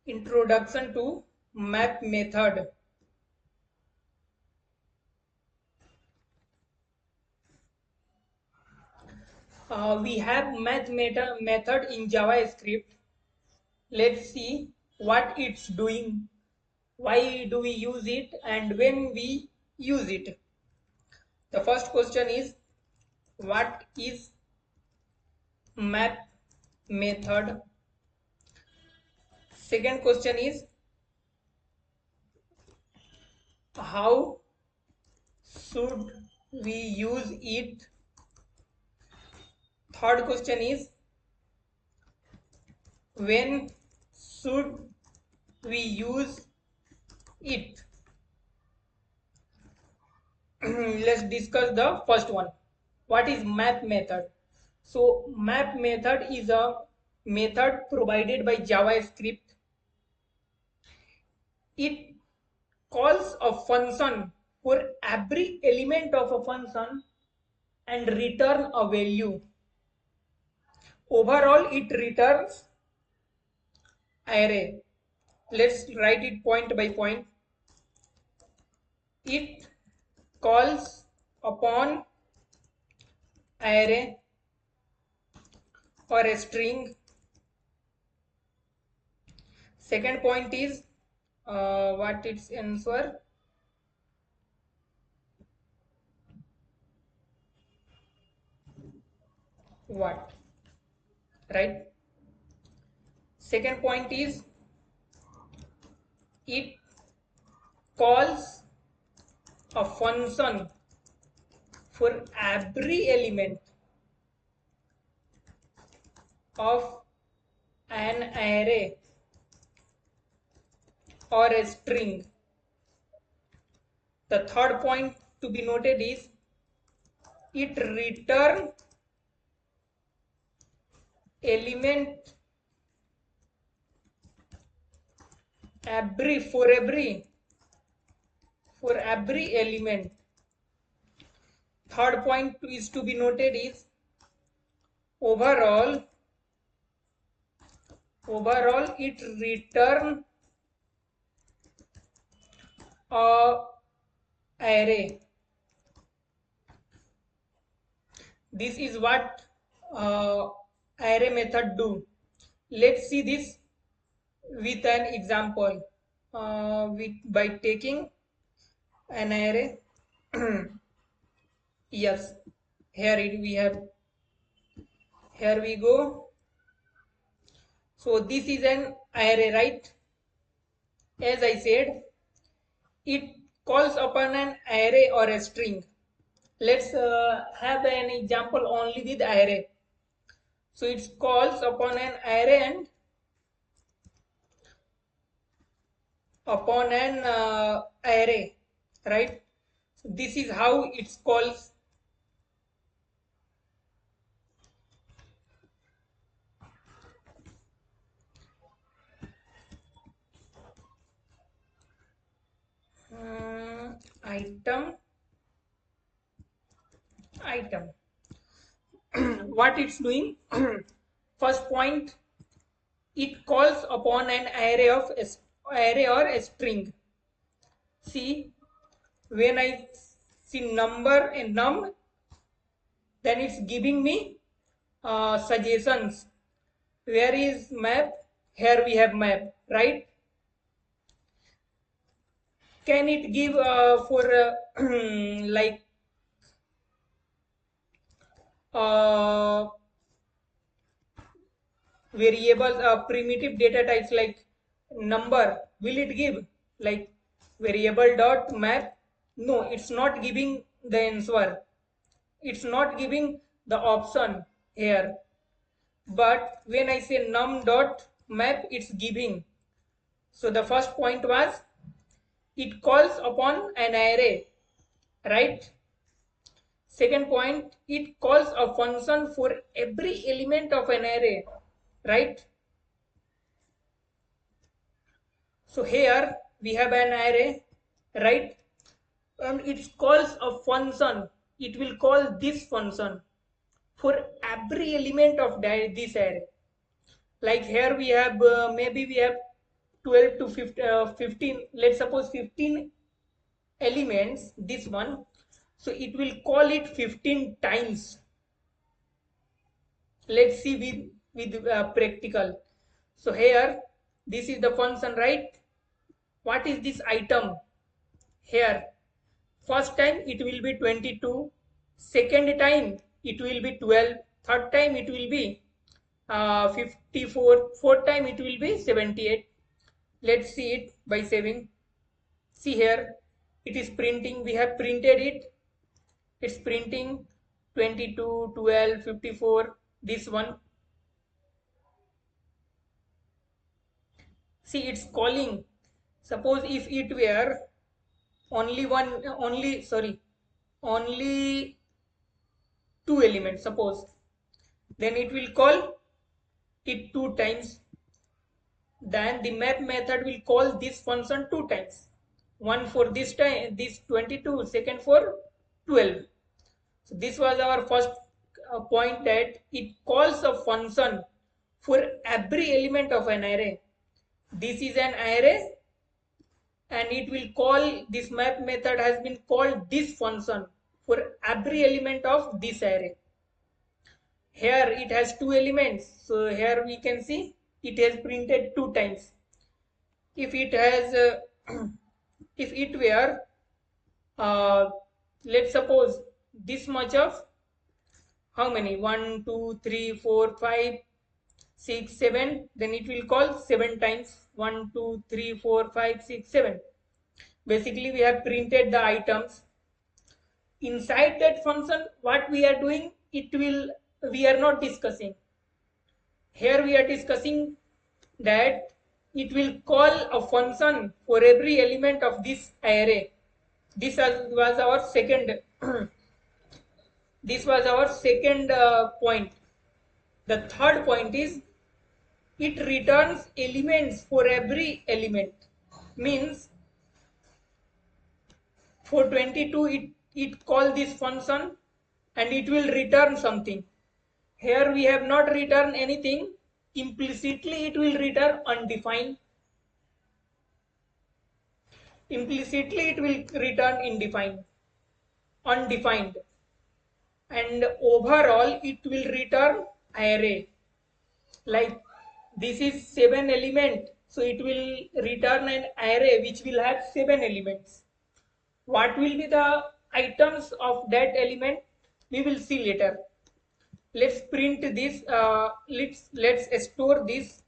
Introduction to map method. We have method in JavaScript. Let's see what it's doing, why do we use it, and when we use it. The first question is, what is map method? Second question is, how should we use it? Third question is, when should we use it? Let's discuss the first one. What is map method? So map method is a method provided by JavaScript. It calls a function for every element of a function and return a value. Overall, it returns array. Let's write it point by point. It calls upon array or a string. Second point is what its answer. What, right? Second point is it calls a function for every element of an array or a string. The third point to be noted is it return element for every element. Third point is to be noted is overall it return a array. This is what array method do. Let's see this with an example. By taking an array. Yes, we have. Here we go. So this is an array, right? As I said, it calls upon an array or a string. Let's have an example only with array. So it calls upon an array and upon an array, right? So this is how it calls. Item. What it's doing? First point, it calls upon an array or a string. See, when I see number and num, then it's giving me suggestions. Where is map? Here we have map, right? Can it give for like variables, primitive data types like number? Will it give like variable dot map? No, it's not giving the answer. It's not giving the option here. But when I say num dot map, it's giving. So the first point was it calls upon an array, right? Second point, it calls a function for every element of an array, right? So here we have an array, right? And it calls a function. It will call this function for every element of this array. Like here we have maybe we have 12 to 15, let's suppose 15 elements, this one. So it will call it 15 times. Let's see with practical. So here, this is the function, right? What is this item? Here, first time it will be 22, second time it will be 12, third time it will be 54, fourth time it will be 78. Let's see it by saving. See here, it is printing. We have printed it. It's printing 22, 12, 54. This one. See, it's calling. Suppose if it were only two elements, suppose, then it will call it two times. Then the map method will call this function two times. One for this time, this 22, second for 12. So this was our first point, that it calls a function for every element of an array. This is an array, and it will call, this map method has been called this function for every element of this array. Here it has two elements, so here we can see it has printed two times. If it has if it were let's suppose this much of, how many, 1 2 3 4 5 6 7, then it will call 7 times. 1 2 3 4 5 6 7. Basically we have printed the items. Inside that function, what we are doing, we are not discussing. Here we are discussing that it will call a function for every element of this array. This was our second this was our second point. The third point is, it returns elements for every element. Means for 22 it call this function and it will return something. Here we have not returned anything. Implicitly it will return undefined. Implicitly it will return undefined. And overall it will return array. Like this is 7 element, so it will return an array which will have 7 elements. What will be the items of that element, we will see later. Let's print this. Let's store this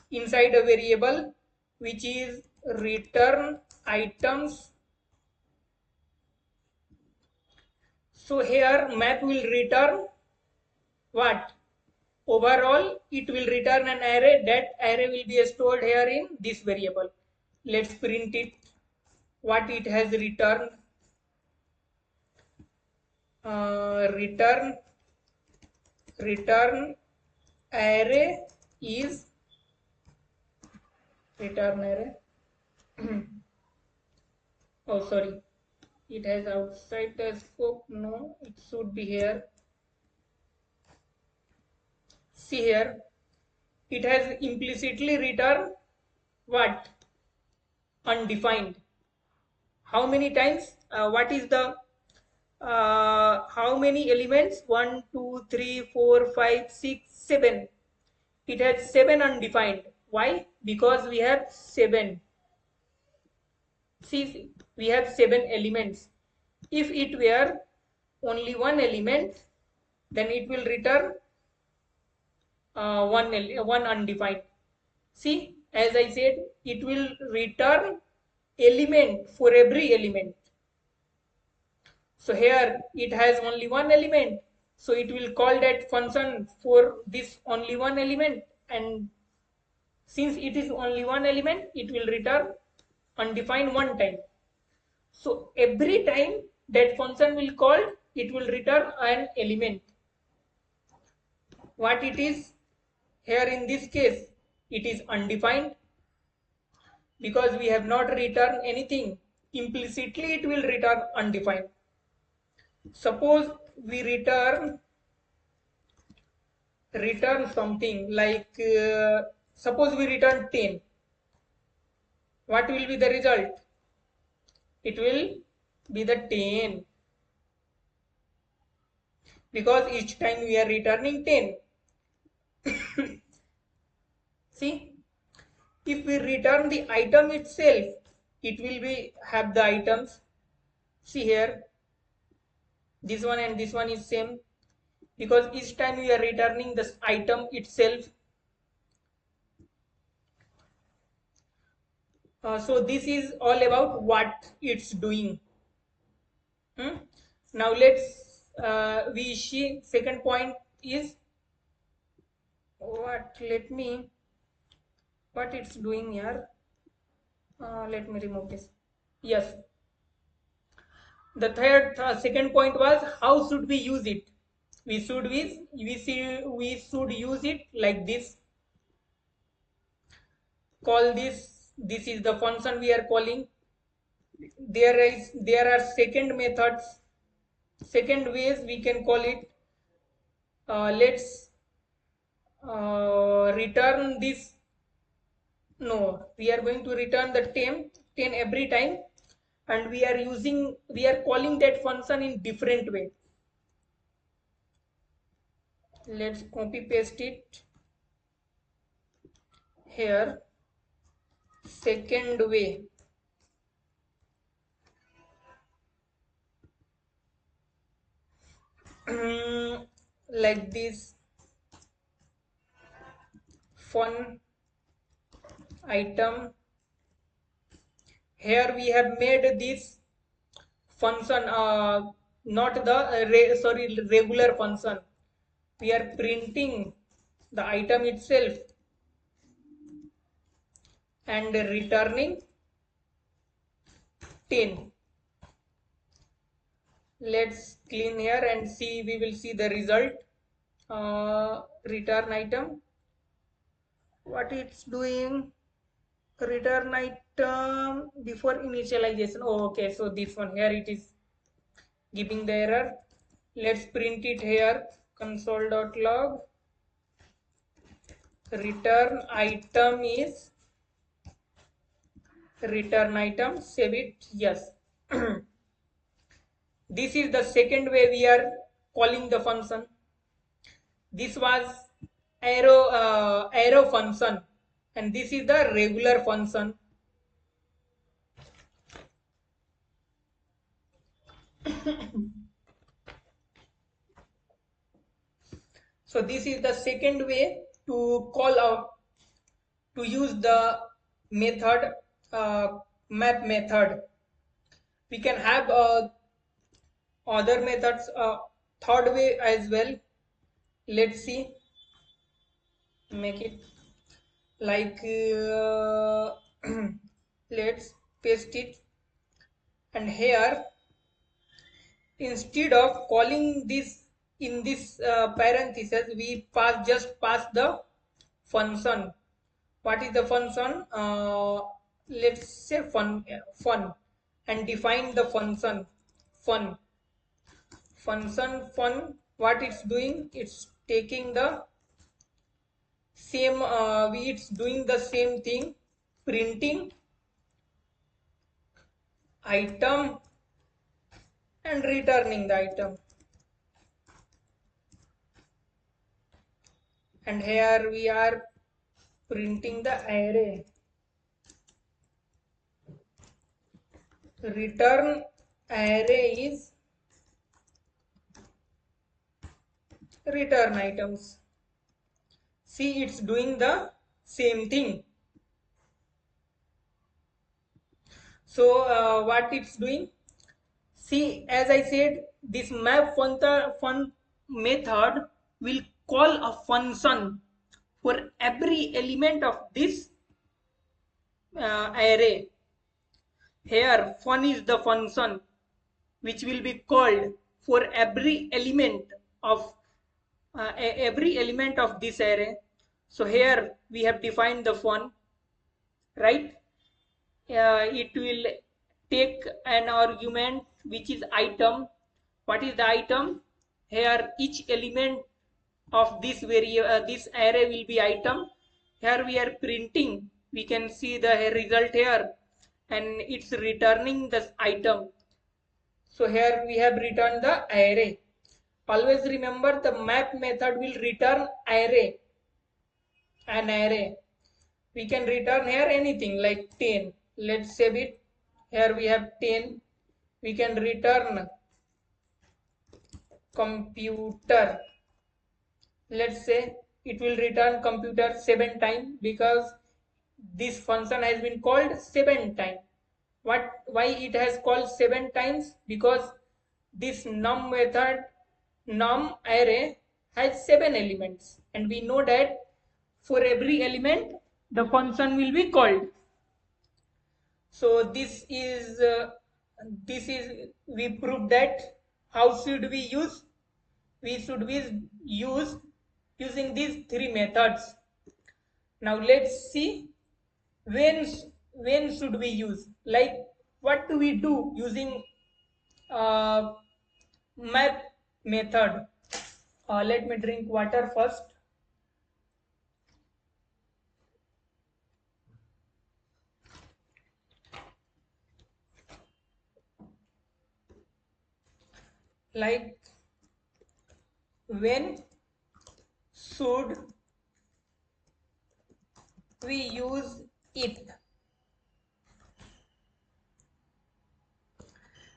inside a variable which is return items. So here map will return what? Overall it will return an array. That array will be stored here in this variable. Let's print it, what it has returned. Return array is return array. Oh sorry, it has outside the scope. No, it should be here. See here, it has implicitly returned what? Undefined. How many times? What is the how many elements? 1 2 3 4 5 6 7. It has 7 undefined. Why? Because we have 7. See, we have 7 elements. If it were only one element, then it will return one undefined. See, as I said, it will return element for every element. So here it has only one element, so it will call that function for this only one element, and since it is only one element, it will return undefined one time. So every time that function will call, it will return an element. What it is here in this case, it is undefined because we have not returned anything. Implicitly it will return undefined. Suppose we return something like suppose we return 10. what will be the result? It will be the 10, because each time we are returning 10. See, if we return the item itself, it will be have the items. See here, this one and this one is same, because each time we are returning this item itself. So this is all about what it's doing. Now let's we see second point is what, let me, what it's doing here. Let me remove this. Yes, the second point was how should we use it. We should use it like this. Call this is the function we are calling. There are second methods, second ways we can call it. Let's return this. No, we are going to return the 10 every time, and we are calling that function in different way. Let's copy paste it here. Second way, like this, fun item. Here we have made this function, not the regular function. We are printing the item itself and returning 10. Let's clean here and see, we will see the result. Return item, what it's doing. Return item before initialization. Oh, okay, so this one here, it is giving the error. Let's print it here. Console.log return item is return item. Save it. Yes. This is the second way we are calling the function. This was arrow function, and this is the regular function. So this is the second way to call out, to use the method, map method. We can have other methods, third way as well. Let's see, make it like let's paste it, and here instead of calling this in this parenthesis, we just pass the function. What is the function? Let's say fun, and define the function fun. Function fun, what it's doing, it's taking the same, it's doing the same thing, printing item and returning the item. And here we are printing the array. Return array is return items. See, it's doing the same thing. So what it's doing? See, as I said, this map fun method will call a function for every element of this array. Here, fun is the function which will be called for every element of this array. So here we have defined the fun, right? It will take an argument which is item. What is the item? Here each element of this this array will be item. Here we are printing, we can see the result here. and it's returning the item. So here we have returned the array. Always remember the map method will return array, an array. We can return here anything like 10. Let's save it. Here we have 10. We can return computer. Let's say it will return computer 7 times because this function has been called 7 times. Why it has called 7 times? Because this num method, num array has 7 elements, and we know that for every element the function will be called. So this is we prove that. How should we use? We should use using these three methods. Now let's see when when should we use, like what do we do using uh, map method. Let me drink water first. Like when should we use it?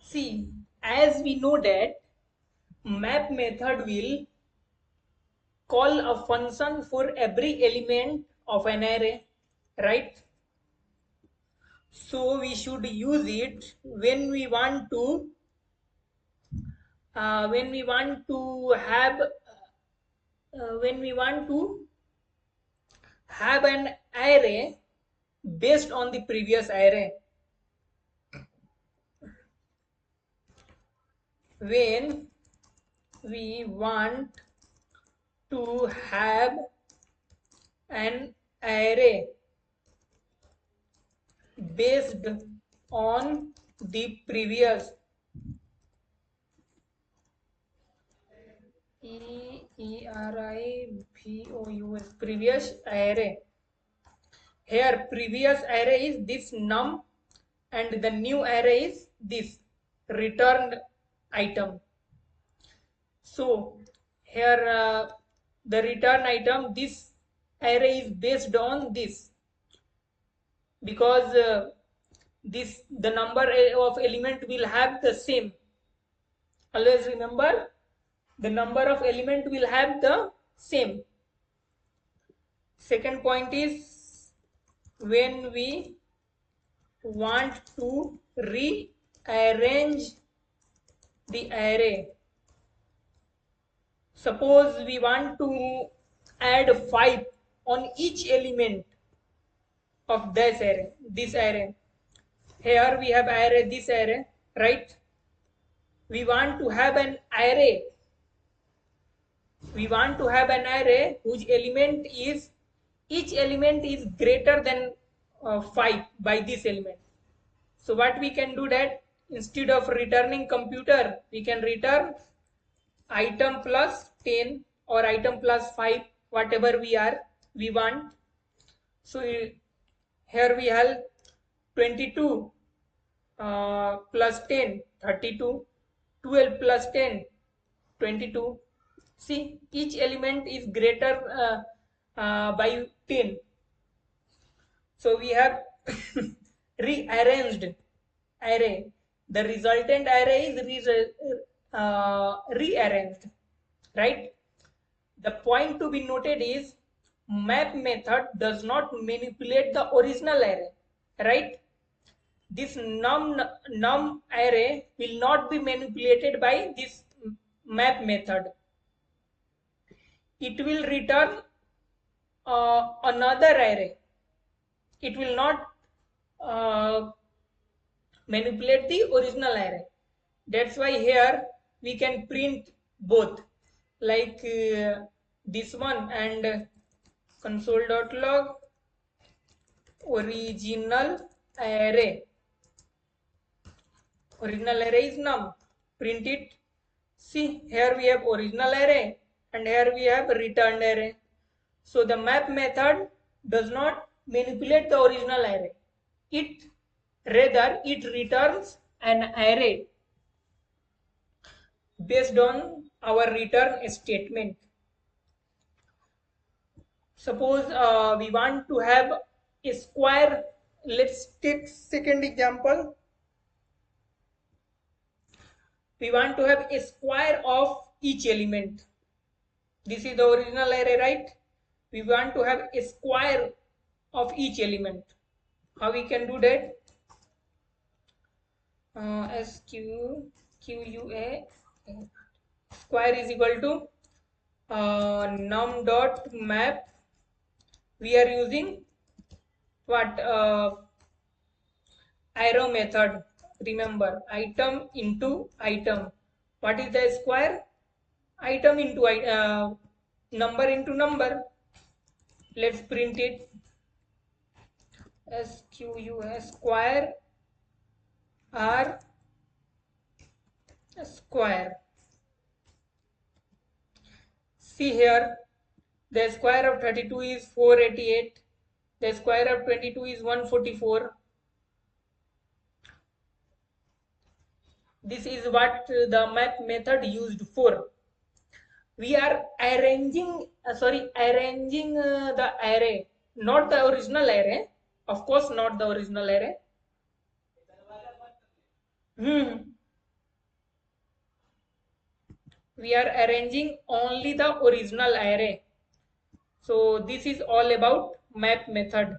See, as we know that map method will call a function for every element of an array, right? So we should use it when we want to have when we want to have an array based on the previous array. When we want to have an array based on the previous previous array. Here previous array is this num and the new array is this returned item. So here the return item, this array is based on this because this the number of element will have the same. Always remember the number of element will have the same. Second point is when we want to rearrange the array. Suppose we want to add 5 on each element of this array. Here we have array, this array, right? We want to have an array. We want to have an array whose each element is greater than 5 by this element. So what we can do that instead of returning computer, we can return item plus 10 or item plus 5, whatever we want. So here we have 22 plus 10, 32, 12 plus 10, 22. See, each element is greater by 10. So we have rearranged array. The resultant array is rearranged, right? The point to be noted is map method does not manipulate the original array, right? This num array will not be manipulated by this map method. It will return another array. It will not manipulate the original array. That's why here we can print both, like this one, and console.log original array. Original array is num. Print it. See, here we have original array and here we have returned array. So the map method does not manipulate the original array. It Rather, it returns an array based on our return statement. Suppose we want to have a square. Let's take second example. We want to have a square of each element. This is the original array, right? We want to have a square of each element. How we can do that? SQA square is equal to num dot map. We are using what? Arrow method. Remember, item into item. What is the square? Item into number into number. Let's print it. SQA square R square. See here, the square of 32 is 488. The square of 22 is 144. This is what the map method used for. We are arranging the array, not the original array. Of course, not the original array. We are arranging only the original array. So this is all about map method.